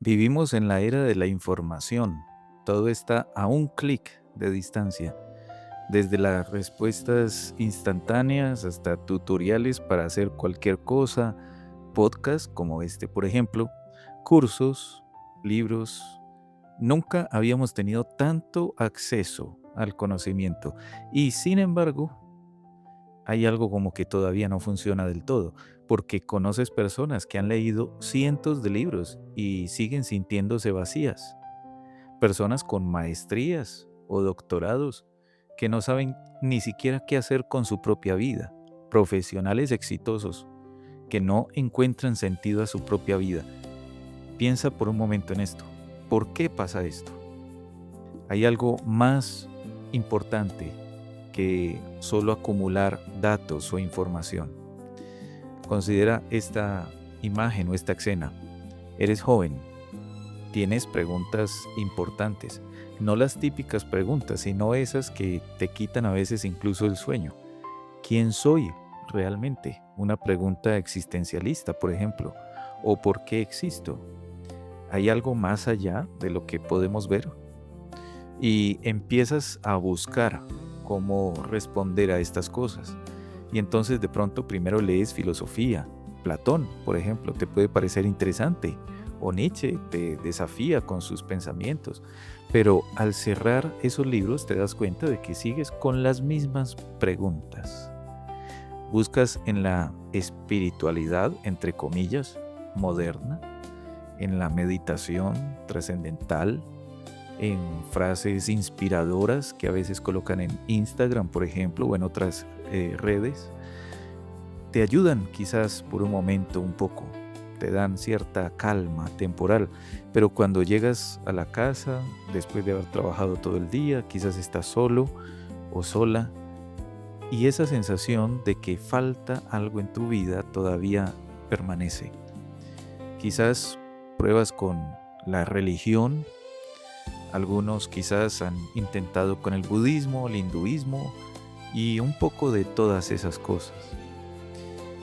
Vivimos en la era de la información. Todo está a un clic de distancia, desde las respuestas instantáneas hasta tutoriales para hacer cualquier cosa, podcasts como este, por ejemplo, cursos, libros. Nunca habíamos tenido tanto acceso al conocimiento y sin embargo hay algo como que todavía no funciona del todo, porque conoces personas que han leído cientos de libros y siguen sintiéndose vacías, personas con maestrías o doctorados que no saben ni siquiera qué hacer con su propia vida, profesionales exitosos que no encuentran sentido a su propia vida. Piensa por un momento en esto. ¿Por qué pasa esto? Hay algo más importante que solo acumular datos o información. Considera esta imagen o esta escena. Eres joven, tienes preguntas importantes, no las típicas preguntas, sino esas que te quitan a veces incluso el sueño. ¿Quién soy realmente? Una pregunta existencialista, por ejemplo. ¿O por qué existo? ¿Hay algo más allá de lo que podemos ver? Y empiezas a buscar cómo responder a estas cosas. Y entonces de pronto primero lees filosofía. Platón, por ejemplo, te puede parecer interesante, o Nietzsche te desafía con sus pensamientos, pero al cerrar esos libros te das cuenta de que sigues con las mismas preguntas. Buscas en la espiritualidad, entre comillas, moderna, en la meditación trascendental, en frases inspiradoras que a veces colocan en Instagram, por ejemplo, o en otras redes. Te ayudan quizás por un momento un poco, te dan cierta calma temporal, pero cuando llegas a la casa, después de haber trabajado todo el día, quizás estás solo o sola, y esa sensación de que falta algo en tu vida todavía permanece. Quizás pruebas con la religión. Algunos quizás han intentado con el budismo, el hinduismo y un poco de todas esas cosas.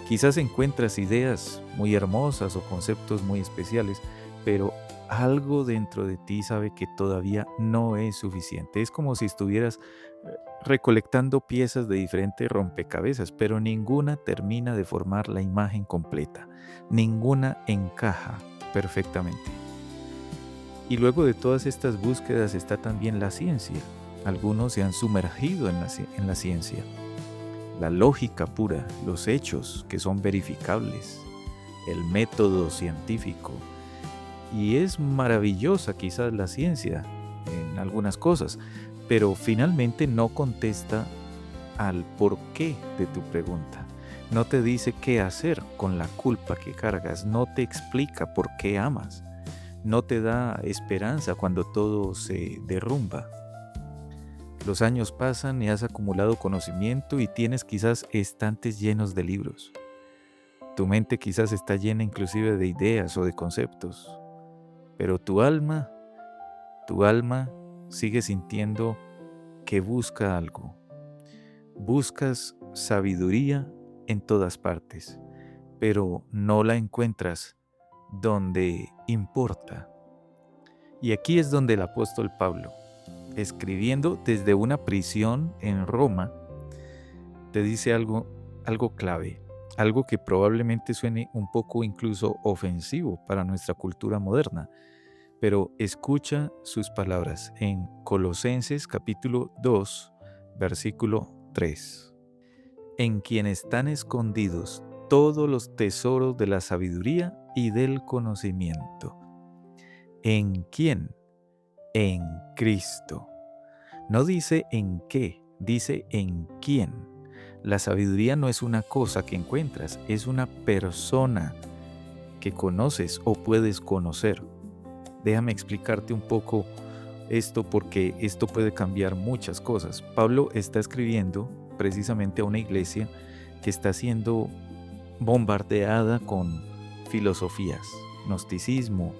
Quizás encuentras ideas muy hermosas o conceptos muy especiales, pero algo dentro de ti sabe que todavía no es suficiente. Es como si estuvieras recolectando piezas de diferentes rompecabezas, pero ninguna termina de formar la imagen completa. Ninguna encaja perfectamente. Y luego de todas estas búsquedas está también la ciencia. Algunos se han sumergido en la ciencia. La lógica pura, los hechos que son verificables, el método científico. Y es maravillosa quizás la ciencia en algunas cosas, pero finalmente no contesta al porqué de tu pregunta. No te dice qué hacer con la culpa que cargas, no te explica por qué amas, no te da esperanza cuando todo se derrumba. Los años pasan y has acumulado conocimiento y tienes quizás estantes llenos de libros. Tu mente quizás está llena inclusive de ideas o de conceptos, pero tu alma sigue sintiendo que busca algo. Buscas sabiduría en todas partes, pero no la encuentras donde importa. Y aquí es donde el apóstol Pablo, escribiendo desde una prisión en Roma, te dice algo clave, algo que probablemente suene un poco incluso ofensivo para nuestra cultura moderna, pero escucha sus palabras en Colosenses capítulo 2, versículo 3. En quien están escondidos todos los tesoros de la sabiduría y del conocimiento. ¿En quién? En Cristo. No dice en qué, dice en quién. La sabiduría no es una cosa que encuentras, es una persona que conoces o puedes conocer. Déjame explicarte un poco esto porque esto puede cambiar muchas cosas. Pablo está escribiendo precisamente a una iglesia que está siendo bombardeada con filosofías, gnosticismo,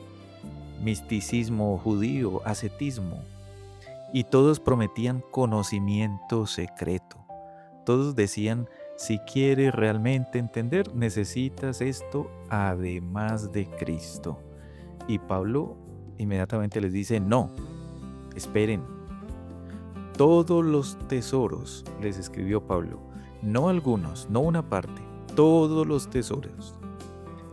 misticismo judío, ascetismo, y todos prometían conocimiento secreto. Todos decían, si quieres realmente entender, necesitas esto además de Cristo. Y Pablo inmediatamente les dice, no, esperen. Todos los tesoros, les escribió Pablo, no algunos, no una parte, todos los tesoros.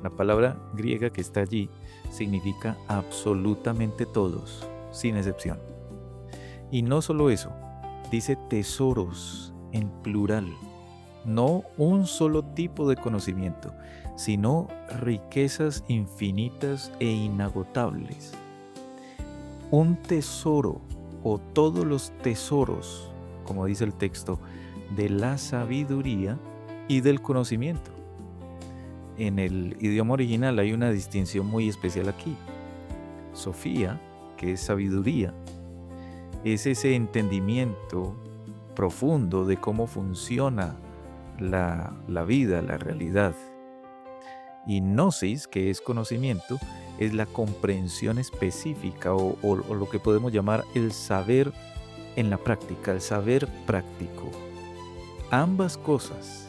La palabra griega que está allí significa absolutamente todos, sin excepción. Y no solo eso, dice tesoros en plural, no un solo tipo de conocimiento, sino riquezas infinitas e inagotables. Un tesoro o todos los tesoros, como dice el texto, de la sabiduría y del conocimiento. En el idioma original hay una distinción muy especial aquí. Sofía, que es sabiduría, es ese entendimiento profundo de cómo funciona la vida, la realidad. Y gnosis, que es conocimiento, es la comprensión específica o lo que podemos llamar el saber en la práctica, el saber práctico. Ambas cosas,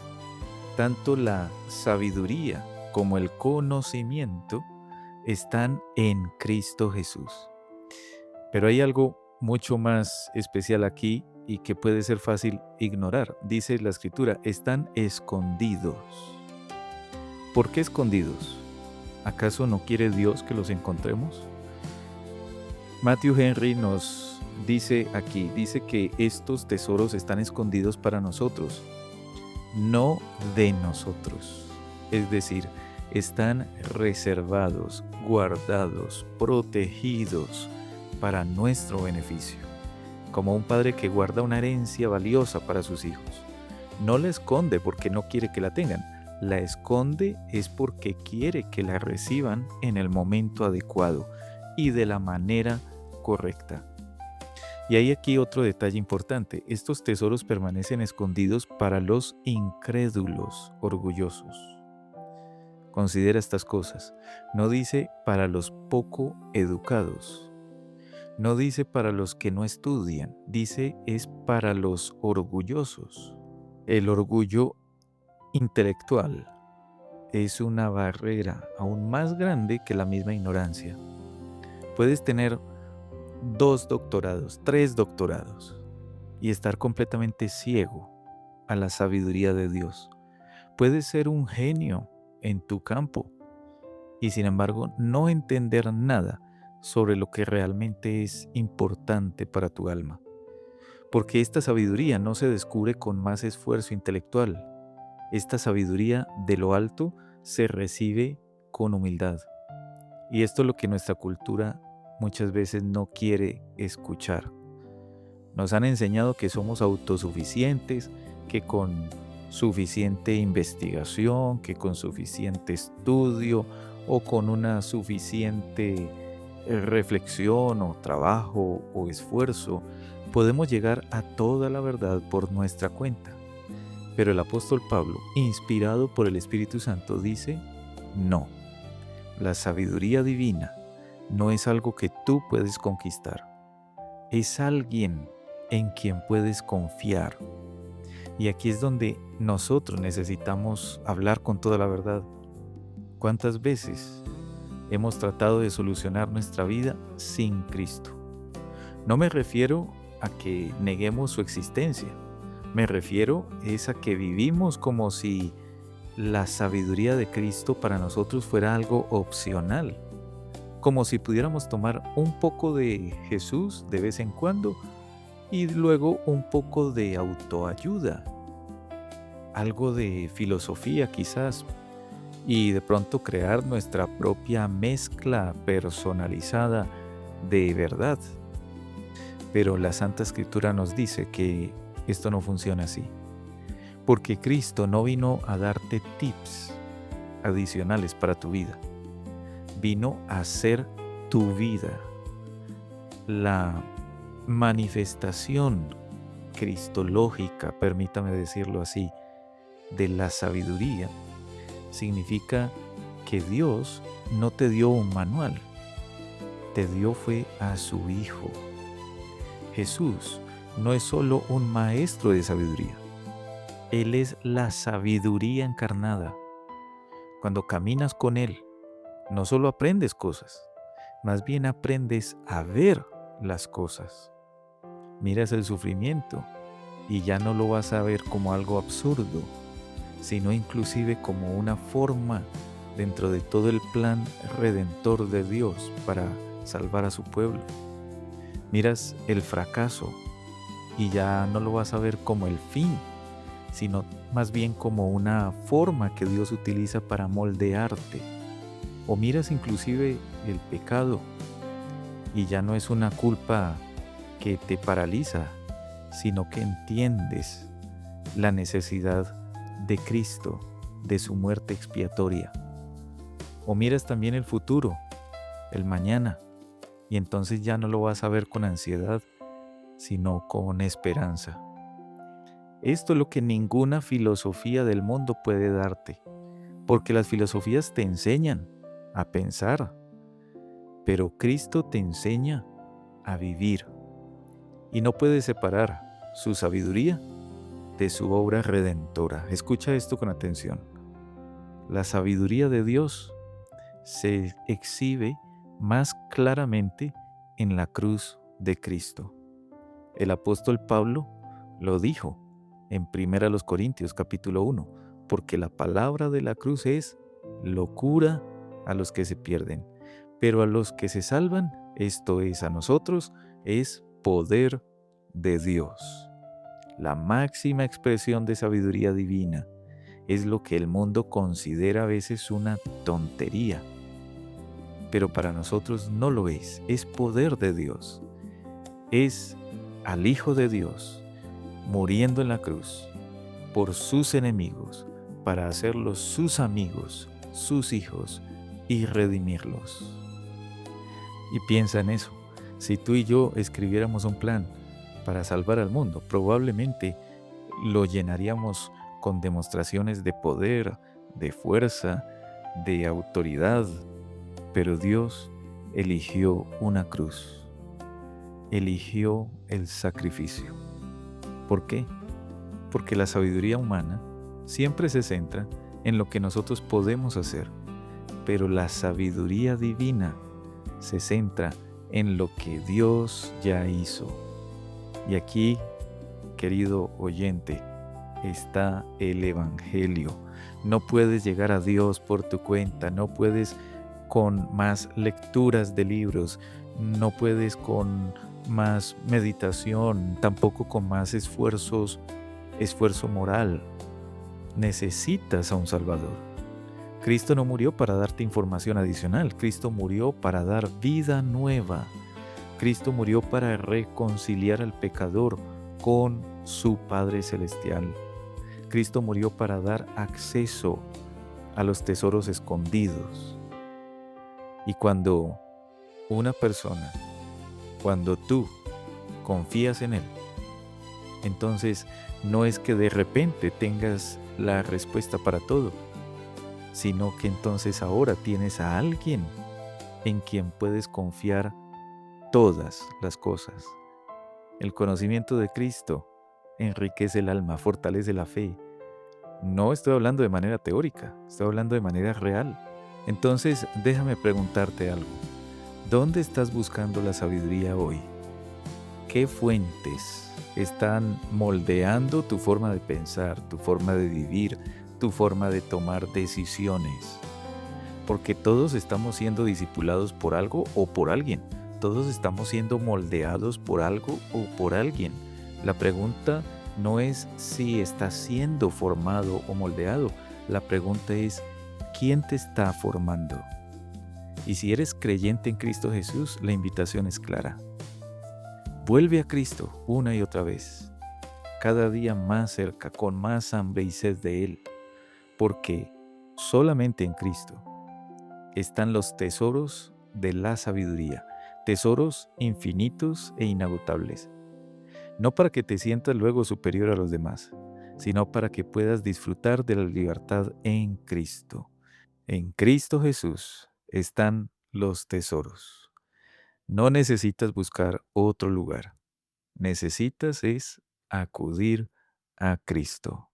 tanto la sabiduría como el conocimiento, están en Cristo Jesús. Pero hay algo mucho más especial aquí y que puede ser fácil ignorar. Dice la Escritura, están escondidos. ¿Por qué escondidos? ¿Acaso no quiere Dios que los encontremos? Matthew Henry nos dice aquí, dice que estos tesoros están escondidos para nosotros, no de nosotros. Es decir, están reservados, guardados, protegidos para nuestro beneficio. Como un padre que guarda una herencia valiosa para sus hijos. No la esconde porque no quiere que la tengan. La esconde es porque quiere que la reciban en el momento adecuado y de la manera correcta. Y hay aquí otro detalle importante. Estos tesoros permanecen escondidos para los incrédulos orgullosos. Considera estas cosas. No dice para los poco educados. No dice para los que no estudian. Dice es para los orgullosos. El orgullo intelectual es una barrera aún más grande que la misma ignorancia. Puedes tener 2 doctorados, 3 doctorados y estar completamente ciego a la sabiduría de Dios. Puedes ser un genio en tu campo y sin embargo no entender nada sobre lo que realmente es importante para tu alma. Porque esta sabiduría no se descubre con más esfuerzo intelectual. Esta sabiduría de lo alto se recibe con humildad. Y esto es lo que nuestra cultura muchas veces no quiere escuchar. Nos han enseñado que somos autosuficientes, que con suficiente investigación, que con suficiente estudio o con una suficiente reflexión o trabajo o esfuerzo, podemos llegar a toda la verdad por nuestra cuenta. Pero el apóstol Pablo, inspirado por el Espíritu Santo, dice, no, la sabiduría divina no es algo que tú puedes conquistar, es alguien en quien puedes confiar. Y aquí es donde nosotros necesitamos hablar con toda la verdad. ¿Cuántas veces hemos tratado de solucionar nuestra vida sin Cristo? No me refiero a que neguemos su existencia. Me refiero es a que vivimos como si la sabiduría de Cristo para nosotros fuera algo opcional. Como si pudiéramos tomar un poco de Jesús de vez en cuando y luego un poco de autoayuda. Algo de filosofía quizás. Y de pronto crear nuestra propia mezcla personalizada de verdad. Pero la Santa Escritura nos dice que esto no funciona así. Porque Cristo no vino a darte tips adicionales para tu vida. Vino a ser tu vida. La manifestación cristológica, permítame decirlo así, de la sabiduría, significa que Dios no te dio un manual, te dio fue a su Hijo. Jesús no es solo un maestro de sabiduría, Él es la sabiduría encarnada. Cuando caminas con Él, no solo aprendes cosas, más bien aprendes a ver las cosas. Miras el sufrimiento y ya no lo vas a ver como algo absurdo, sino inclusive como una forma dentro de todo el plan redentor de Dios para salvar a su pueblo. Miras el fracaso y ya no lo vas a ver como el fin, sino más bien como una forma que Dios utiliza para moldearte. O miras inclusive el pecado y ya no es una culpa que te paraliza, sino que entiendes la necesidad de Cristo, de su muerte expiatoria. O miras también el futuro, el mañana, y entonces ya no lo vas a ver con ansiedad, sino con esperanza. Esto es lo que ninguna filosofía del mundo puede darte, porque las filosofías te enseñan a pensar, pero Cristo te enseña a vivir, y no puedes separar su sabiduría de su obra redentora. Escucha esto con atención. La sabiduría de Dios se exhibe más claramente en la cruz de Cristo. El apóstol Pablo lo dijo en 1 Corintios capítulo 1, porque la palabra de la cruz es locura a los que se pierden, pero a los que se salvan, esto es a nosotros, es poder de Dios. La máxima expresión de sabiduría divina es lo que el mundo considera a veces una tontería, pero para nosotros no lo es poder de Dios. Es al Hijo de Dios muriendo en la cruz por sus enemigos para hacerlos sus amigos, sus hijos y redimirlos. Y piensa en eso. Si tú y yo escribiéramos un plan para salvar al mundo, probablemente lo llenaríamos con demostraciones de poder, de fuerza, de autoridad, pero Dios eligió una cruz, eligió el sacrificio. ¿Por qué? Porque la sabiduría humana siempre se centra en lo que nosotros podemos hacer, pero la sabiduría divina se centra en lo que Dios ya hizo. Y aquí, querido oyente, está el Evangelio. No puedes llegar a Dios por tu cuenta, no puedes con más lecturas de libros, no puedes con más meditación, tampoco con más esfuerzo moral. Necesitas a un Salvador. Cristo no murió para darte información adicional, Cristo murió para dar vida nueva. Cristo murió para reconciliar al pecador con su Padre Celestial. Cristo murió para dar acceso a los tesoros escondidos. Y cuando una persona, cuando tú confías en Él, entonces no es que de repente tengas la respuesta para todo, sino que entonces ahora tienes a alguien en quien puedes confiar todas las cosas. El conocimiento de Cristo enriquece el alma, fortalece la fe. No estoy hablando de manera teórica, estoy hablando de manera real. Entonces, déjame preguntarte algo. ¿Dónde estás buscando la sabiduría hoy? ¿Qué fuentes están moldeando tu forma de pensar, tu forma de vivir, tu forma de tomar decisiones? Porque todos estamos siendo discipulados por algo o por alguien. Todos estamos siendo moldeados por algo o por alguien. La pregunta no es si estás siendo formado o moldeado. La pregunta es, ¿quién te está formando? Y si eres creyente en Cristo Jesús, la invitación es clara. Vuelve a Cristo una y otra vez, cada día más cerca, con más hambre y sed de Él, porque solamente en Cristo están los tesoros de la sabiduría, tesoros infinitos e inagotables. No para que te sientas luego superior a los demás, sino para que puedas disfrutar de la libertad en Cristo. En Cristo Jesús están los tesoros. No necesitas buscar otro lugar. Necesitas es acudir a Cristo.